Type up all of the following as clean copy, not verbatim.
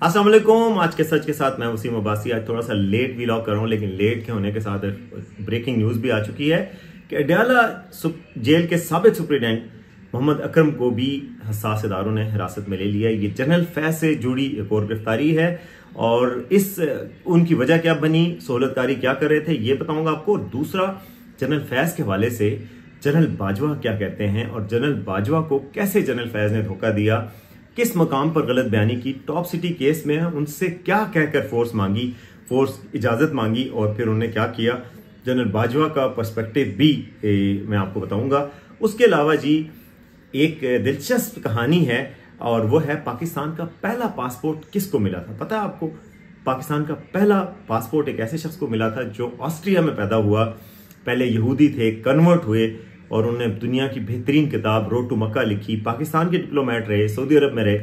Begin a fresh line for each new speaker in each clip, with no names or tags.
अस्सलाम वालेकुम। आज के सच के साथ मैं वसीम अब्बासी। आज थोड़ा सा लेट व्लॉग कर रहा हूँ, लेकिन लेट के होने के साथ ब्रेकिंग न्यूज भी आ चुकी है कि अडयाला जेल के साबिक सुप्रीडेंट मोहम्मद अकरम को भी हसास इदारों ने हिरासत में ले लिया। ये जनरल फैज से जुड़ी एक और गिरफ्तारी है और उनकी वजह क्या बनी, सहूलतकारी क्या कर रहे थे, ये बताऊंगा आपको। दूसरा, जनरल फैज के हवाले से जनरल बाजवा क्या कहते हैं और जनरल बाजवा को कैसे जनरल फैज ने धोखा दिया, किस मकाम पर गलत बयानी की, टॉप सिटी केस में उनसे क्या कहकर फोर्स इजाजत मांगी और फिर उन्होंने क्या किया। जनरल बाजवा का पर्सपेक्टिव भी मैं आपको बताऊंगा। उसके अलावा जी एक दिलचस्प कहानी है और वो है पाकिस्तान का पहला पासपोर्ट किसको मिला था। पता है आपको, पाकिस्तान का पहला पासपोर्ट एक ऐसे शख्स को मिला था जो ऑस्ट्रिया में पैदा हुआ, पहले यहूदी थे, कन्वर्ट हुए और उन्होंने दुनिया की बेहतरीन किताब रोड टू मक्का लिखी, पाकिस्तान के डिप्लोमेट रहे, सऊदी अरब में रहे।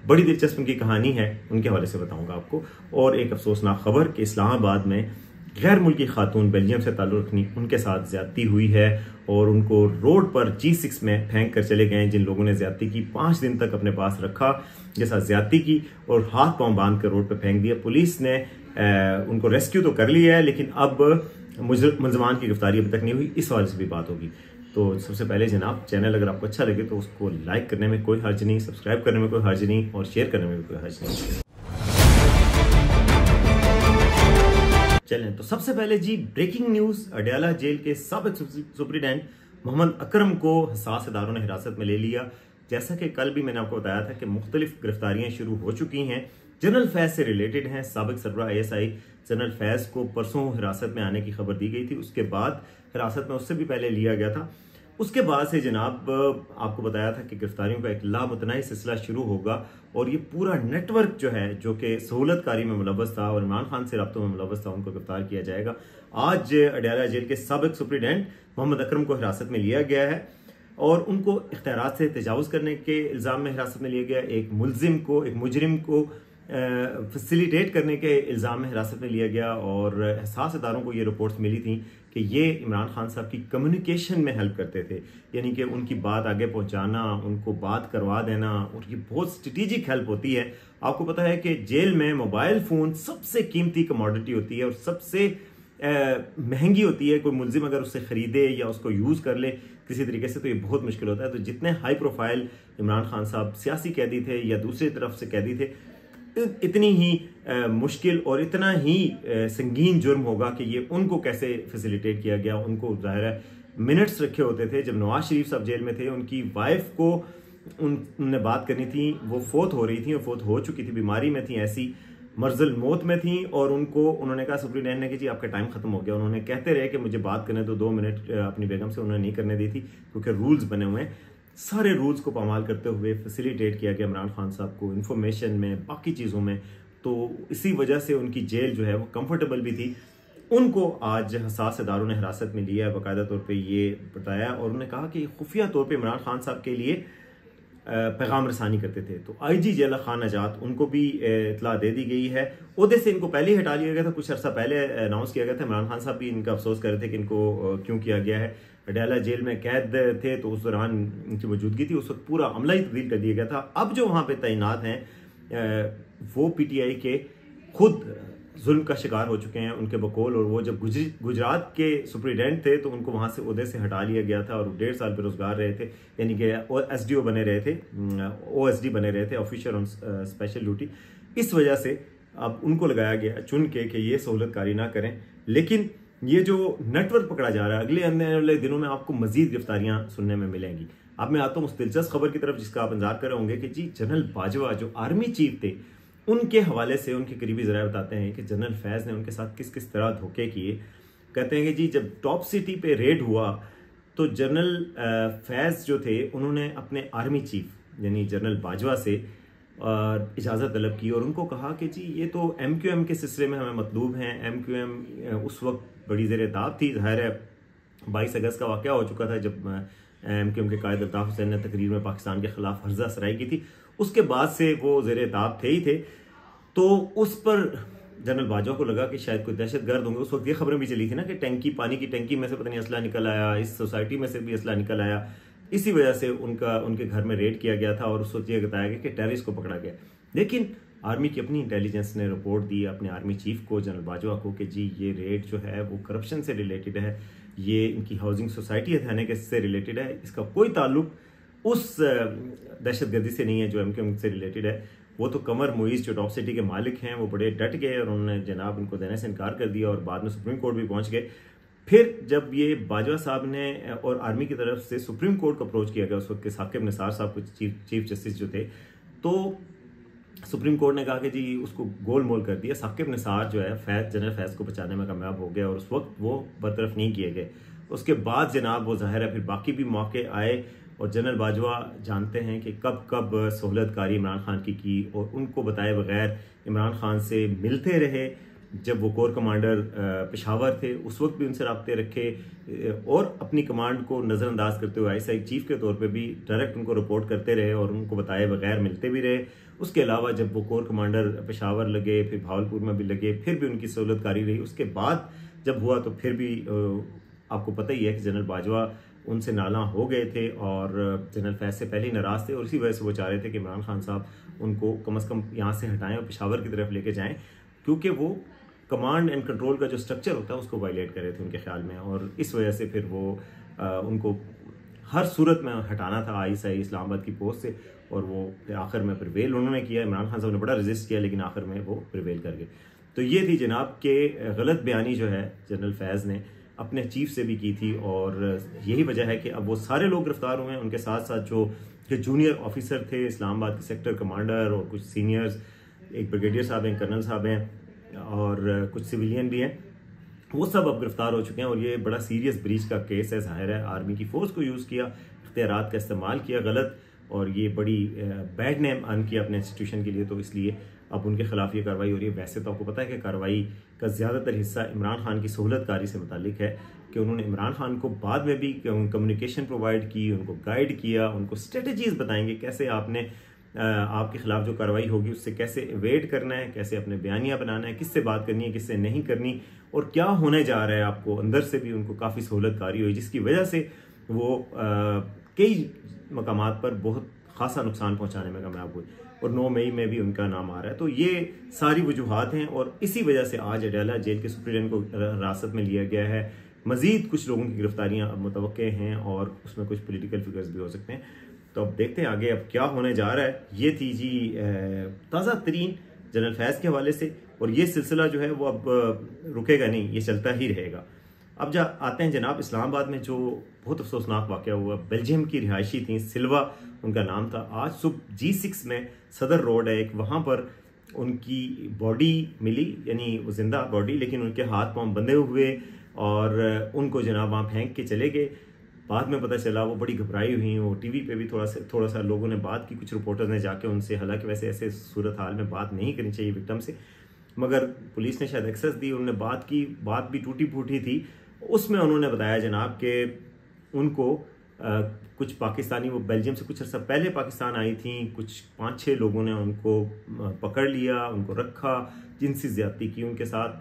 बड़ी दिलचस्प उनकी कहानी है, उनके हवाले से बताऊंगा आपको। और एक अफसोसनाक खबर कि इस्लामाबाद में गैर मुल्की खातून बेल्जियम से ताल्लुक रखनी, उनके साथ ज्यादती हुई है और उनको रोड पर G6 में फेंक कर चले गए। जिन लोगों ने ज्यादती की 5 दिन तक अपने पास रखा, जिनके साथ ज्यादती की और हाथ पांव बांध कर रोड पर फेंक दिया। पुलिस ने उनको रेस्क्यू तो कर लिया है, लेकिन अब मुलजमान की गिरफ्तारी अभी तक नहीं हुई। इस हवाले से भी बात होगी। तो सबसे पहले जनाब, चैनल अगर आपको अच्छा लगे तो उसको लाइक करने में कोई हर्ज नहीं, सब्सक्राइब करने में कोई हर्ज नहीं और शेयर करने में भी कोई हर्ज नहीं। चलें तो सबसे पहले जी ब्रेकिंग न्यूज, अडयाला जेल के साबिक सुप्रीडेंट मोहम्मद अकरम को हसास इदारों ने हिरासत में ले लिया। जैसा कि कल भी मैंने आपको बताया था कि मुख्तलिफ गिरफ्तारियां शुरू हो चुकी हैं, जनरल फैज से रिलेटेड हैं। साबिक सरबराह ISI जनरल फैज को परसों हिरासत में आने की खबर दी गई थी, उसके बाद हिरासत में उससे भी पहले लिया गया था। उसके बाद से जनाब आपको बताया था कि गिरफ्तारियों का एक लामुतनाही सिलसिला शुरू होगा और ये पूरा नेटवर्क जो है, जो कि सहूलतकारी में मुलव्वस था और इमरान खान से रब्तों में मुलव्वस था, उनको गिरफ्तार किया जाएगा। आज अडयाला जेल के साबिक सुप्रीडेंट मोहम्मद अकरम को हिरासत में लिया गया है और उनको इख्तियारात से तजावुज करने के इल्जाम में हिरासत में लिया गया। एक मुजरिम को फैसिलिटेट करने के इल्जाम में हिरासत में लिया गया और हसास इदारों को ये रिपोर्ट्स मिली थी कि ये इमरान खान साहब की कम्युनिकेशन में हेल्प करते थे, यानी कि उनकी बात आगे पहुंचाना, उनको बात करवा देना, और ये बहुत स्ट्रेटेजिक हेल्प होती है। आपको पता है कि जेल में मोबाइल फोन सबसे कीमती कमोडिटी होती है और सबसे महंगी होती है। कोई मुलजिम अगर उससे खरीदे या उसको यूज कर ले किसी तरीके से तो ये बहुत मुश्किल होता है। तो जितने हाई प्रोफाइल इमरान खान साहब सियासी कैदी थे या दूसरी तरफ से कैदी थे, इतनी ही मुश्किल और इतना ही संगीन जुर्म होगा कि ये उनको कैसे फैसिलिटेट किया गया। उनको जाहिर है मिनट्स रखे होते थे। जब नवाज शरीफ साहब जेल में थे, उनकी वाइफ को उनने बात करनी थी, वो फोत हो रही थी और फोत हो चुकी थी, बीमारी में थी, ऐसी मर्जल मौत में थी और उन्होंने कहा सुप्रीडेंट ने कि जी आपका टाइम खत्म हो गया। उन्होंने कहते रहे कि मुझे बात करने दो 2 मिनट, अपनी बेगम से उन्होंने नहीं करने दी थी क्योंकि रूल्स बने हुए हैं। सारे रूल्स को पामाल करते हुए फैसिलिटेट किया गया इमरान खान साहब को इंफॉर्मेशन में, बाकी चीज़ों में। तो इसी वजह से उनकी जेल जो है वो कंफर्टेबल भी थी। उनको आज हसास इदारों ने हिरासत में लिया, बाकायदा तौर पे ये बताया और उन्होंने कहा कि खुफिया तौर पे इमरान खान साहब के लिए पैगाम रसानी करते थे। तो IG जेला खान आजाद, उनको भी इतला दे दी गई है। ओहदे से इनको पहले ही हटा लिया गया था, कुछ अर्सा पहले अनाउंस किया गया था। इमरान खान साहब भी इनका अफसोस कर रहे थे कि इनको क्यों किया गया है। अडयाला जेल में कैद थे तो उस दौरान इनकी मौजूदगी थी, उस वक्त पूरा अमला ही तब्दील कर दिया गया था। अब जो वहां पे तैनात हैं वो PTI के खुद जुल्म का शिकार हो चुके हैं, उनके बकौल। और वो जब गुजरात के सुप्रीडेंट थे तो उनको वहां से ओहदे से हटा लिया गया था और 1.5 साल बेरोजगार रहे थे, यानी कि SDO बने रहे थे, OSD बने रहे थे, ऑफिसर ऑन स्पेशल ड्यूटी। इस वजह से अब उनको लगाया गया चुन के कि ये सहूलतकारी ना करें। लेकिन ये जो नेटवर्क पकड़ा जा रहा है, अगले आने वाले दिनों में आपको मजीद गिरफ्तारियां सुनने में मिलेंगी। अब मैं आता हूं उस दिलचस्प खबर की तरफ जिसका आप इंतजार कर रहे होंगे कि जी जनरल बाजवा जो आर्मी चीफ थे, उनके हवाले से उनके करीबी जराए बताते हैं कि जनरल फैज ने उनके साथ किस किस तरह धोखे किए। कहते हैं कि जी जब टॉप सिटी पे रेड हुआ तो जनरल फैज जो थे उन्होंने अपने आर्मी चीफ यानी जनरल बाजवा से इजाज़त तलब की और उनको कहा कि जी ये तो MQM के सिलसिले में हमें मतलूब हैं। MQM उस वक्त बड़ी ज़ेर ताब थी। ज़ाहिर है 22 अगस्त का वाक़या हो चुका था जब MQM के कायद अल्ताफ़ हुसैन ने तकरीर में पाकिस्तान के खिलाफ हर्जा सराई की थी। उसके बाद से वो ज़ेर ताब थे ही थे। तो उस पर जनरल बाजवा को लगा कि शायद कोई दहशत गर्द होंगे। उस वक्त ये खबरें भी चली थी ना कि टैंकी, पानी की टैंकी में से पता नहीं असला निकल आया, इस सोसाइटी में से भी असला निकल आया। इसी वजह से उनके घर में रेड किया गया था और उस वक्त ये बताया गया कि टेररिस्ट को पकड़ा गया। लेकिन आर्मी की अपनी इंटेलिजेंस ने रिपोर्ट दी अपने आर्मी चीफ को, जनरल बाजवा को, कि जी ये रेड जो है वो करप्शन से रिलेटेड है, ये इनकी हाउसिंग सोसाइटी हथियाने के से रिलेटेड है, इसका कोई ताल्लुक उस दहशतगर्दी से नहीं है जो MKM से रिलेटेड है। वो तो कमर मुइज़ जो टॉप सिटी के मालिक हैं वो बड़े डट गए और उन्होंने जनाब उनको देने से इनकार कर दिया और बाद में सुप्रीम कोर्ट भी पहुंच गए। फिर जब ये बाजवा साहब ने और आर्मी की तरफ से सुप्रीम कोर्ट को अप्रोच किया गया उस वक्त के साकिब निसार साहब को चीफ जस्टिस जो थे, तो सुप्रीम कोर्ट ने कहा कि जी उसको गोल मोल कर दिया। साकिब निसार जो है जनरल फैज को बचाने में कामयाब हो गया और उस वक्त वो बरतरफ नहीं किए गए। उसके बाद जनाब वो जाहिर है फिर बाकी भी मौके आए और जनरल बाजवा जानते हैं कि कब कब सहूलतकारी इमरान खान की और उनको बताए बगैर इमरान खान से मिलते रहे। जब वो कोर कमांडर पेशावर थे उस वक्त भी उनसे रब्ते रखे और अपनी कमांड को नज़रअंदाज करते हुए ISI चीफ के तौर पे भी डायरेक्ट उनको रिपोर्ट करते रहे और उनको बताए बगैर मिलते भी रहे। उसके अलावा जब वो कोर कमांडर पेशावर लगे, फिर भावलपुर में भी लगे, फिर भी उनकी सहूलतकारी रही। उसके बाद जब हुआ तो फिर भी आपको पता ही है कि जनरल बाजवा उनसे नाला हो गए थे और जनरल फैज से पहले ही नाराज थे और इसी वजह से वो चाह रहे थे कि इमरान खान साहब उनको कम से कम यहाँ से हटाएं और पेशावर की तरफ लेके जाएं, क्योंकि वो कमांड एंड कंट्रोल का जो स्ट्रक्चर होता है उसको वायलेट कर रहे थे उनके ख्याल में। और इस वजह से फिर वो उनको हर सूरत में हटाना था ISI इस्लामाबाद की पोस्ट से और वो आखिर में प्रिवेल उन्होंने किया। इमरान खान साहब ने बड़ा रेजिस्ट किया लेकिन आखिर में वो प्रिवेल कर गए। तो ये थी जनाब के गलत बयानी जो है जनरल फैज़ ने अपने चीफ से भी की थी और यही वजह है कि अब वो सारे लोग गिरफ्तार हुए हैं। उनके साथ साथ जो जूनियर ऑफिसर थे इस्लामाबाद के सेक्टर कमांडर और कुछ सीनियर्स, एक ब्रिगेडियर साहब हैं, कर्नल साहब हैं और कुछ सिविलियन भी हैं, वो सब अब गिरफ्तार हो चुके हैं। और ये बड़ा सीरियस ब्रीच का केस है। जाहिर है आर्मी की फोर्स को यूज़ किया, इख्तियारात का इस्तेमाल किया गलत और ये बड़ी बैड नेम अर्न किया अपने इंस्टीट्यूशन के लिए, तो इसलिए अब उनके खिलाफ ये कार्रवाई हो रही है। वैसे तो आपको पता है कि कार्रवाई का ज़्यादातर हिस्सा इमरान खान की सहूलतकारी से मुतालिक है कि उन्होंने इमरान खान को बाद में भी कम्युनिकेशन प्रोवाइड की, उनको गाइड किया, उनको स्ट्रेटजीज बताएंगे कैसे आपने आपके खिलाफ जो कार्रवाई होगी उससे कैसे एवेड करना है, कैसे अपने बयानियाँ बनाना है, किससे बात करनी है, किससे नहीं करनी और क्या होने जा रहा है। आपको अंदर से भी उनको काफ़ी सहूलतकारी हुई जिसकी वजह से वो कई मकामात पर बहुत खासा नुकसान पहुंचाने में कामयाब हुए और 9 मई में भी उनका नाम आ रहा है। तो ये सारी वजूहात हैं और इसी वजह से आज अडाला जेल के सुप्रीडेंट को हिरासत में लिया गया है। मजीद कुछ लोगों की गिरफ्तारियां अब मुतवक्के हैं और उसमें कुछ पॉलिटिकल फिगर्स भी हो सकते हैं। तो अब देखते हैं आगे अब क्या होने जा रहा है। ये थी जी ताज़ा तरीन जनरल फैज़ के हवाले से और ये सिलसिला जो है वो अब रुकेगा नहीं, ये चलता ही रहेगा। अब आते हैं जनाब इस्लामाबाद में जो बहुत अफसोसनाक वाक़या हुआ। बेल्जियम की रिहायशी थी, सिल्वा उनका नाम था। आज सुबह G6 में सदर रोड है एक, वहाँ पर उनकी बॉडी मिली, यानी वो जिंदा बॉडी, लेकिन उनके हाथ पांव बंधे हुए और उनको जनाब वहाँ फेंक के चले गए। बाद में पता चला वो बड़ी घबराई हुई। वो टीवी पे भी थोड़ा सा लोगों ने बात की, कुछ रिपोर्टर्स ने जाके उनसे, हालांकि वैसे ऐसे सूरत हाल में बात नहीं करनी चाहिए विक्टिम से, मगर पुलिस ने शायद एक्सेस दी, उन्होंने बात की, बात भी टूटी फूटी थी। उसमें उन्होंने बताया जनाब के उनको कुछ पाकिस्तानी, वो बेल्जियम से कुछ अर्सा पहले पाकिस्तान आई थी, कुछ 5-6 लोगों ने उनको पकड़ लिया, उनको रखा, जिनसी ज्यादती की उनके साथ,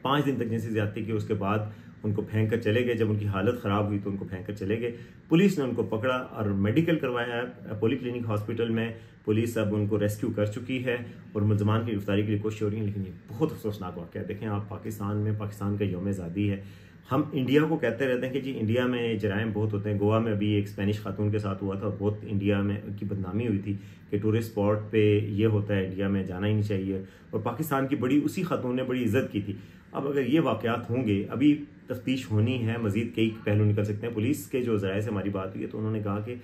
5 दिन तक जिनसी ज्यादती की। उसके बाद उनको फेंक कर चले गए। जब उनकी हालत ख़राब हुई तो उनको फेंक कर चले गए। पुलिस ने उनको पकड़ा और मेडिकल करवाया है पॉलीक्लिनिक हॉस्पिटल में। पुलिस अब उनको रेस्क्यू कर चुकी है और मुलजमान की गिरफ्तारी के लिए कोशिश हो रही है। लेकिन ये बहुत अफसोसनाक वाक़या है। देखें आप, पाकिस्तान में, पाकिस्तान का यौम आज़ादी है, हम इंडिया को कहते रहते हैं कि जी इंडिया में जराइम बहुत होते हैं। गोवा में भी एक स्पेनिश खातून के साथ हुआ था और बहुत इंडिया में उनकी बदनामी हुई थी कि टूरिस्ट स्पॉट पे ये होता है, इंडिया में जाना ही नहीं चाहिए। और पाकिस्तान की बड़ी उसी खातून ने बड़ी इज्जत की थी। अब अगर ये वाक़यात होंगे, अभी तफ्तीश होनी है, मजीद कई पहलू निकल सकते हैं। पुलिस के जो ज़राए से हमारी बात हुई है तो उन्होंने कहा कि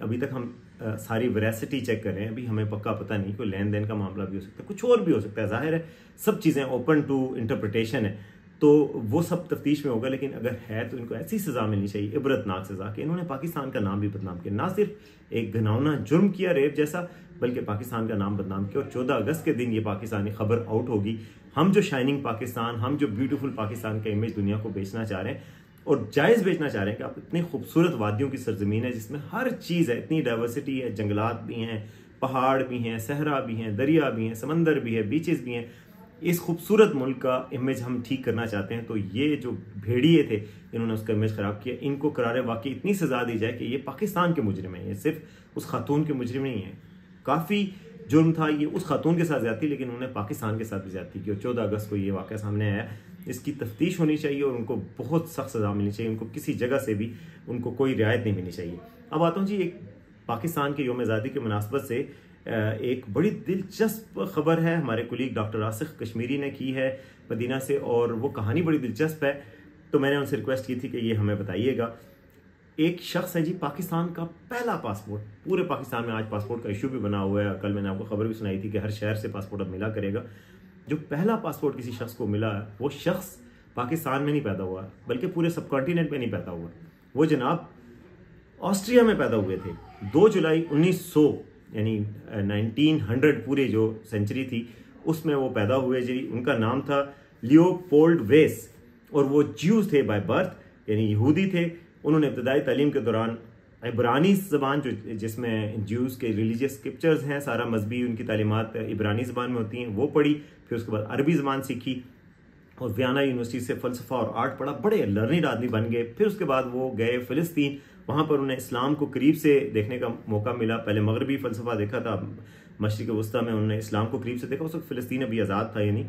अभी तक हम सारी वेरासिटी चेक कर रहे हैं, अभी हमें पक्का पता नहीं, कोई लेन देन का मामला भी हो सकता है, कुछ और भी हो सकता है। जाहिर है सब चीज़ें ओपन टू इंटरप्रिटेशन है, तो वो सब तफ्तीश में होगा। लेकिन अगर है तो इनको ऐसी सज़ा मिलनी चाहिए, इबरतनाक सज़ा, कि इन्होंने पाकिस्तान का नाम भी बदनाम किया। ना सिर्फ एक घिनौना जुर्म किया रेप जैसा, बल्कि पाकिस्तान का नाम बदनाम किया। और 14 अगस्त के दिन ये पाकिस्तानी खबर आउट होगी। हम जो शाइनिंग पाकिस्तान, हम जो ब्यूटीफुल पाकिस्तान का इमेज दुनिया को बेचना चाह रहे हैं और जायज़ बेचना चाह रहे हैं कि आप इतनी खूबसूरत वादियों की सरजमीन है जिसमें हर चीज़ है, इतनी डाइवर्सिटी है, जंगलात भी हैं, पहाड़ भी हैं, सहरा भी हैं, दरिया भी हैं, समंदर भी है, बीचेस भी हैं। इस खूबसूरत मुल्क का इमेज हम ठीक करना चाहते हैं। तो ये जो भेड़िए थे इन्होंने उसका इमेज ख़राब किया। इनको करारे वाकई इतनी सज़ा दी जाए कि ये पाकिस्तान के मुजरिम हैं, ये सिर्फ उस खातून के मुजरिम नहीं है। काफ़ी जुर्म था ये उस खातून के साथ ज्यादती, लेकिन उन्होंने पाकिस्तान के साथ भी ज्यादती की और 14 अगस्त को ये वाक़या सामने आया। इसकी तफ्तीश होनी चाहिए और उनको बहुत सख्त सजा मिलनी चाहिए, उनको किसी जगह से भी उनको कोई रियायत नहीं मिलनी चाहिए। अब आता हूँ जी, एक पाकिस्तान के यौम आज़ादी की मुनासबत से एक बड़ी दिलचस्प खबर है, हमारे कुलीग डॉक्टर आसिफ कश्मीरी ने की है मदीना से, और वो कहानी बड़ी दिलचस्प है। तो मैंने उनसे रिक्वेस्ट की थी कि ये हमें बताइएगा। एक शख्स है जी, पाकिस्तान का पहला पासपोर्ट, पूरे पाकिस्तान में आज पासपोर्ट का इशू भी बना हुआ है, कल मैंने आपको खबर भी सुनाई थी कि हर शहर से पासपोर्ट अब मिला करेगा। जो पहला पासपोर्ट किसी शख्स को मिला है, वो शख्स पाकिस्तान में नहीं पैदा हुआ, बल्कि पूरे सब कॉन्टिनेंट में नहीं पैदा हुआ। वो जनाब ऑस्ट्रिया में पैदा हुए थे। 2 जुलाई 1900 यानी 1900 पूरे जो सेंचुरी थी उसमें वो पैदा हुए जी। उनका नाम था लियोपोल्ड वेस और वो ज्यूज थे बाय बर्थ, यानी यहूदी थे। उन्होंने इब्तदाई तालीम के दौरान इब्रानी ज़बान, जो जिसमें ज्यूज के रिलीजियस स्क्रिप्चर्स हैं, सारा मजहबी उनकी तालीमात इब्रानी ज़बान में होती हैं, वो पढ़ी। फिर उसके बाद अरबी ज़बान सीखी और वियना यूनिवर्सिटी से फ़लसफ़ा और आर्ट पढ़ा, बड़े लर्निड आदमी बन गए। फिर उसके बाद वो गए फ़िलिस्तीन, वहाँ पर उन्हें इस्लाम को करीब से देखने का मौका मिला। पहले मगरबी फ़लसफ़ा देखा था, मशरिक़ वस्ता में उन्होंने इस्लाम को करीब से देखा। उस वक्त फ़िलिस्तीन अभी आज़ाद था, यानी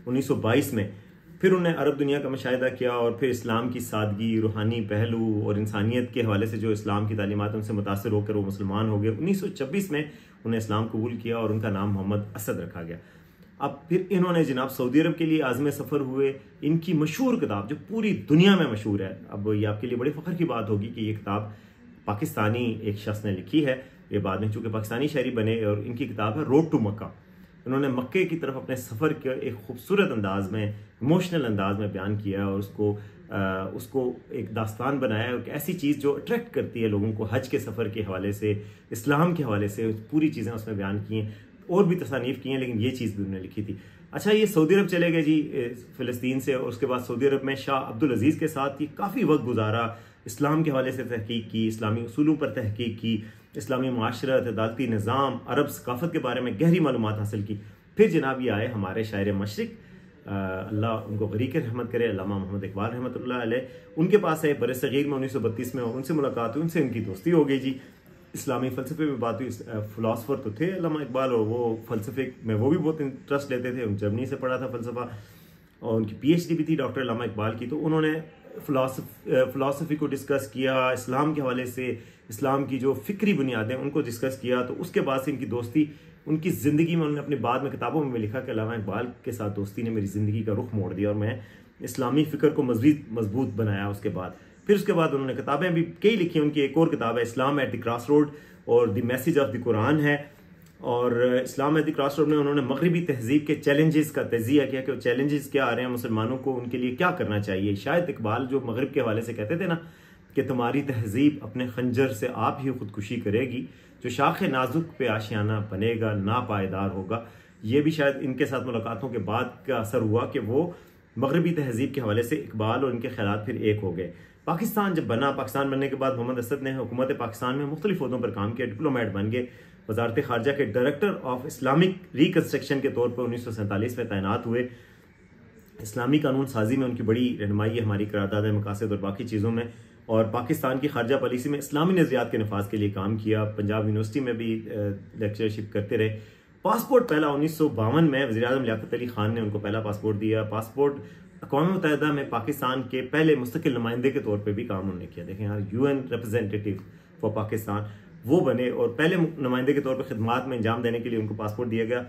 1922 में। फिर उन्हें अरब दुनिया का मुशाहिदा किया और फिर इस्लाम की सादगी, रूहानी पहलू और इंसानियत के हवाले से जो इस्लाम की तालीमात उनसे मुतासर होकर वो मुसलमान हो गए। 1926 में उन्हें इस्लाम कबूल किया और उनका नाम मोहम्मद असद रखा गया। अब फिर इन्होंने जनाब सऊदी अरब के लिए आज़म सफ़र हुए। इनकी मशहूर किताब जो पूरी दुनिया में मशहूर है, अब ये आपके लिए बड़ी फ़ख्र की बात होगी कि ये किताब पाकिस्तानी एक शख्स ने लिखी है। ये बाद में चूँकि पाकिस्तानी शायरी बने, और इनकी किताब है रोड टू मक्का। उन्होंने मक्के की तरफ अपने सफ़र के एक खूबसूरत अंदाज में, इमोशनल अंदाज में बयान किया और उसको एक दास्तान बनाया, एक ऐसी चीज़ जो अट्रैक्ट करती है लोगों को। हज के सफ़र के हवाले से, इस्लाम के हवाले से पूरी चीज़ें उसमें बयान की हैं, और भी तसानीफ़ की हैं, लेकिन ये चीज़ भी उन्होंने लिखी थी। अच्छा, ये सऊदी अरब चले गए जी फ़िलिस्तीन से, और उसके बाद सऊदी अरब में शाह अब्दुल अजीज़ के साथ ये काफ़ी वक्त गुजारा। इस्लाम के हवाले से तहकीक की, इस्लामी उसूलों पर तहकीक की, इस्लामी माशरत, अदालती निज़ाम, अरब सकाफ़त के बारे में गहरी मालूमात हासिल की। फिर जनाब ये आए हमारे शायर मशरिक, अल्लाह उनको गरीक रहमत करे, अल्लामा मोहम्मद इकबाल रहमतुल्लाह अलैह। उनके पास है बरसगीर में 1932 में, उनसे मुलाकात हुई, उनसे उनकी दोस्ती हो गई जी। इस्लामी फ़लसफ़े में बात हुई। फ़िलासफ़र तो थे अल्लामा इकबाल, और वो फ़लसफ़े में वो भी बहुत इंटरेस्ट लेते थे। जर्मनी से पढ़ा था फ़लसफ़ा, और उनकी PhD भी थी डॉक्टर अल्लामा इकबाल की। तो उन्होंने फ़िलासफ़ी को डिस्कस किया, इस्लाम के हवाले से इस्लाम की जो फ़िक्री बुनियादें उनको डिस्कस किया। तो उसके बाद से इनकी दोस्ती, उनकी ज़िंदगी में, उन्होंने अपने बाद में किताबों में लिखा कि अल्लामा इकबाल के साथ दोस्ती ने मेरी ज़िंदगी का रुख मोड़ दिया और मैं इस्लामी फ़िक्र को मजबूत बनाया। उसके बाद फिर उसके बाद उन्होंने किताबें भी कई लिखी। उनकी एक और किताब है इस्लाम एट द क्रॉस रोड, और the message of the Quran है। और इस्लाम एट द क्रॉस रोड में उन्होंने मगरबी तहजीब के चैलेंजेस का तजिया किया कि चैलेंजेस क्या आ रहे हैं मुसलमानों को, उनके लिए क्या करना चाहिए। शायद इकबाल जो मगरब के हवाले से कहते थे ना कि तुम्हारी तहजीब अपने खंजर से आप ही खुदकुशी करेगी, जो शाख नाजुक पे आशियाना बनेगा ना पायदार होगा। ये भी शायद इनके साथ मुलाकातों के बाद का असर हुआ कि वो मगरबी तहजीब के हवाले से इकबाल और इनके ख्यालात फिर एक हो गए। पाकिस्तान जब बना, पाकिस्तान बनने के बाद मोहम्मद असद ने हुकूमत पाकिस्तान में मुख्तलिफ ओहदों पर काम किया, डिप्लोमेट बन गए। वजारत खारजा के डायरेक्टर ऑफ इस्लामिक रिकन्स्ट्रक्शन के तौर पर 1947 में तैनात हुए। इस्लामी कानून साजी में उनकी बड़ी रहनुमाई है, हमारी करारदाद मकासद और बाकी चीज़ों में। और पाकिस्तान की खारजा पॉलिसी में इस्लामी नज़रियात के नफाज के लिए काम किया। पंजाब यूनिवर्सिटी में भी लेक्चरशिप करते रहे। पासपोर्ट पहला 1952 में वज़ीर आज़म लियाकत अली खान ने उनको पहला पासपोर्ट दिया। पासपोर्ट अक़वाम मुत्तहिदा में पाकिस्तान के पहले मुस्तकिल नुमाइंदे के तौर पर भी काम उन्होंने किया। देखें यार, UN रिप्रेजेंटेटिव फॉर पाकिस्तान वो बने, और पहले नुमाइंदे के तौर पर खिदमात में अंजाम देने के लिए उनको पासपोर्ट दिया गया।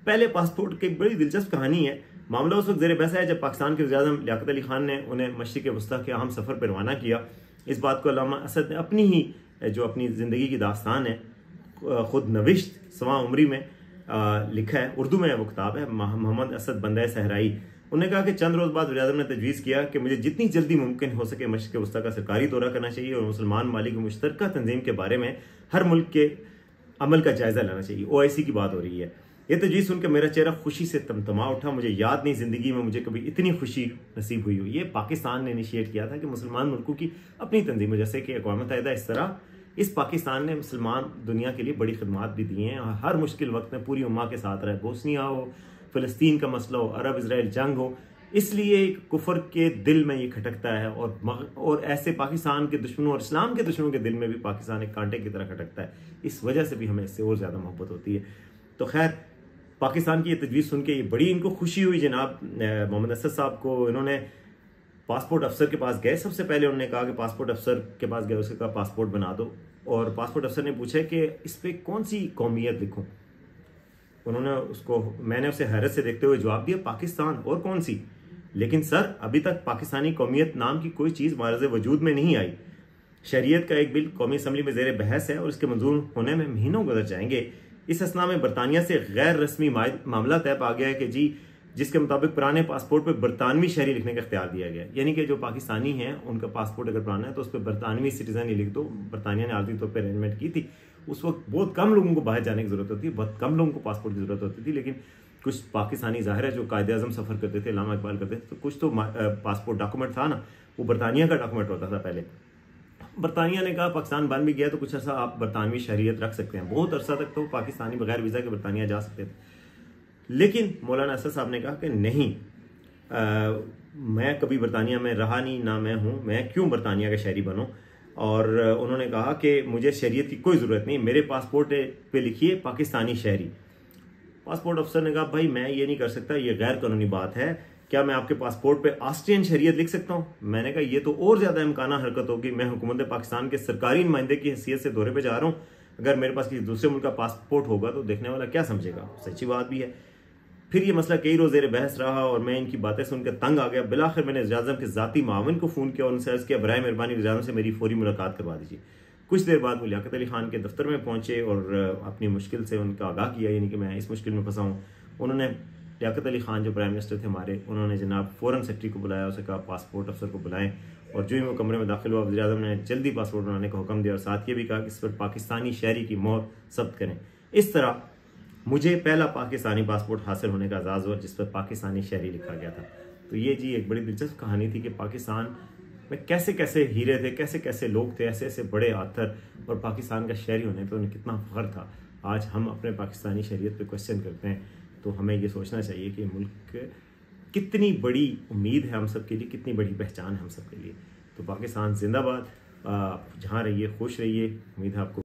पहले पासपोर्ट की बड़ी दिलचस्प कहानी है। मामला उस वक्त ज़ेर बहस है जब पाकिस्तान के वज़ीर आज़म लियाकत अली खान ने उन्हें मशरिक़ वस्ता के अहम सफ़र पर रवाना किया। इस बात को अल्लामा असद ने अपनी ज़िंदगी की दास्तान है ख़ुद नविश्त सवा उमरी में लिखा है। उर्दू में वो किताब है, मोहम्मद असद बंदा सहराई। उन्होंने कहा कि चंद रोज़ बाद वज़ीर आज़म ने तजवीज़ किया कि मुझे जितनी जल्दी मुमकिन हो सके मशरिक़ वस्ता का सरकारी दौरा करना चाहिए और मुसलमान मालिक मुश्तरका तंजीम के बारे में हर मुल्क के अमल का जायज़ा लेना चाहिए। OIC की बात हो रही है। यह तजवीज़ सुनकर मेरा चेहरा खुशी से तमतमा उठा। मुझे याद नहीं ज़िंदगी में मुझे कभी इतनी खुशी नसीब हुई हो। ये पाकिस्तान ने इनिशिएट किया था कि मुसलमान मुल्कों की अपनी तंजीमों, जैसे कि अक़वाम मुत्तहिदा, इस तरह इस पाकिस्तान ने मुसलमान दुनिया के लिए बड़ी खिदमात भी दी हैं। हर मुश्किल वक्त में पूरी उम्मा के साथ रहे। बोस्निया हो, फ़लस्तीन का मसला हो, अरब इसराइल जंग हो, इसलिए कुफर के दिल में ये खटकता है। और ऐसे पाकिस्तान के दुश्मनों और इस्लाम के दुश्मनों के दिल में भी पाकिस्तान एक कांटे की तरह खटकता है। इस वजह से भी हमें इससे और ज़्यादा मोहब्बत होती है। तो खैर पाकिस्तान की ये तजवीज़ सुन के ये बड़ी इनको खुशी हुई। जनाब मोहम्मद असद साहब को इन्होंने पासपोर्ट अफसर के पास गए, सबसे पहले उन्होंने कहा कि पासपोर्ट अफसर के पास गए, उसके कहा पासपोर्ट बना दो, और पासपोर्ट अफसर ने पूछा कि इस पर कौन सी कौमियत लिखूं। मैंने उसे हैरत से देखते हुए जवाब दिया पाकिस्तान, और कौन सी? लेकिन सर अभी तक पाकिस्तानी कौमियत नाम की कोई चीज़ मारज़ वजूद में नहीं आई। शरीयत का एक बिल कौमी असम्बली में ज़ेर बहस है और इसके मंजूर होने में महीनों गुजर जाएंगे। इस असना में बरतानिया से गैर रस्मी मामला तय पा गया है कि जी जिसके मुताबिक पुराने पासपोर्ट पर बरतानवी शहरी लिखने का इख्तियार दिया गया, यानी कि जो पाकिस्तानी हैं उनका पासपोर्ट अगर पुराना है तो उस पर बरतानवी सिटीजन ही लिख दो। बरतानिया ने आर्थिक तौर पर अरेंजमेंट की थी, उस वक्त बहुत कम लोगों को बाहर जाने की जरूरत होती है, बहुत कम लोगों को पासपोर्ट की जरूरत होती थी, लेकिन कुछ पाकिस्तानी ज़ाहिर है जो कायदे आज़म सफ़र करते थे, अल्लामा इकबाल करते थे, तो कुछ तो पासपोर्ट डॉक्यूमेंट था ना, वो बरतानिया का डॉक्यूमेंट होता था पहले। बरतानिया ने कहा पाकिस्तान बन भी गया तो कुछ अर्सा आप बरतानवी शहरियत रख सकते हैं। बहुत अरसा तक तो पाकिस्तानी बगैर वीज़ा के बरतानिया जा सकते थे, लेकिन मौलाना असद साहब ने कहा कि नहीं, मैं कभी बरतानिया में रहा नहीं, ना मैं हूँ, मैं क्यों बरतानिया का शहरी बनूँ। और उन्होंने कहा कि मुझे शहरियत की कोई ज़रूरत नहीं, मेरे पासपोर्ट पे लिखिए पाकिस्तानी शहरी। पासपोर्ट अफसर ने कहा भाई मैं ये नहीं कर सकता, ये गैर कानूनी बात है, क्या मैं आपके पासपोर्ट पे ऑस्ट्रियन शहरियत लिख सकता हूँ? मैंने कहा ये तो और ज़्यादा इम्काना हरकत होगी, मैं हुकूमत पाकिस्तान के सरकारी नुमाइंदे की हैसियत से दौरे पे जा रहा हूँ, अगर मेरे पास किसी दूसरे मुल्क का पासपोर्ट होगा तो देखने वाला क्या समझेगा। सच्ची बात भी है। फिर ये मसला कई रोज़ ज़ेर बहस रहा और मैं इनकी बातें सुनकर तंग आ गया। बिलाखिर मैंने वज़ीर आज़म के ज़ाती मावन को फ़ोन किया और उनसे अर्ज़ किया बराए मेहरबानी वज़ीर आज़म से मेरी फौरी मुलाकात करवा दीजिए। कुछ देर बाद वो लियाकत अली खान के दफ्तर में पहुंचे और अपनी मुश्किल से उनका आगाह किया, यानी कि मैं इस मुश्किल में फंसा हूँ। उन्होंने लियाकत अली खान जो प्राइम मिनिस्टर थे हमारे, उन्होंने जनाब फ़ौरन सेक्रेटरी को बुलाया, उसे कहा पासपोर्ट अफसर को बुलाएं, और जो ही वो कमरे में दाखिल हुआ वज़ीर आज़म ने जल्दी पासपोर्ट बनाने का हुक्म दिया और साथ ये भी कहा कि इस पर पाकिस्तानी शहरी की मोहर ज़ब्त करें। इस तरह मुझे पहला पाकिस्तानी पासपोर्ट हासिल होने का एजाज़ हुआ जिस पर पाकिस्तानी शहरी लिखा गया था। तो ये जी एक बड़ी दिलचस्प कहानी थी कि पाकिस्तान में कैसे कैसे हीरे थे, कैसे कैसे लोग थे, ऐसे ऐसे बड़े आथर, और पाकिस्तान का शहरी होने पर उन्हें कितना फ़ख्र था। आज हम अपने पाकिस्तानी शहरियत पे क्वेश्चन करते हैं, तो हमें ये सोचना चाहिए कि मुल्क कितनी बड़ी उम्मीद है हम सब के लिए, कितनी बड़ी पहचान है हम सब के लिए। तो पाकिस्तान जिंदाबाद, जहाँ रहिए खुश रहिए। उम्मीद है आपको